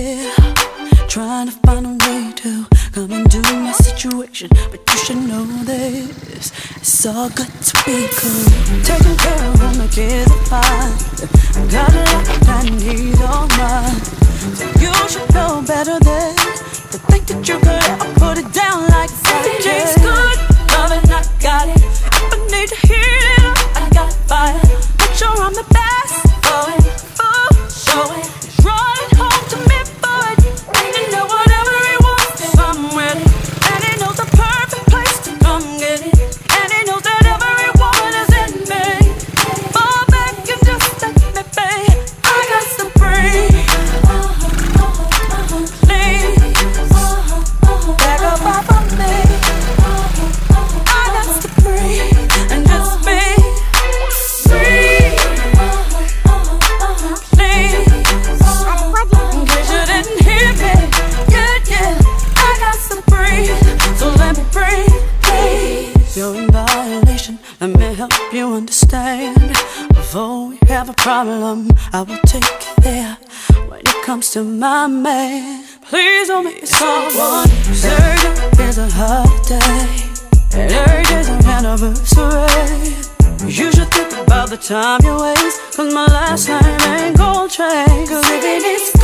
here trying to find a way to come and do my situation, but you should know this, it's all good to be cool. Taking care of all my kids are fine. I got a lot that need all mine. So you should know better than to think that you could ever put it down like that. It's good, loving, I got it. If I need to heat it up, I got fire. Make sure I'm the best for it, show it. Running home to me for it. And you know whatever he wants, I'm with it. And he knows the perfect place to come get it. And he knows that every woman is in me. Fall back and just let me be. I got to breathe. Back up off of me. I got to breathe and just be free. Please, in case you didn't hear me, yeah, I got to breathe, so let me breathe, please. You're in violation, let me help you understand. Before we have a problem, I will take you there. When it comes to my man, please don't be someone who says it's a holiday and every day's an anniversary. You should think about the time you waste, cause my last name ain't Gold Train. Cause if it needs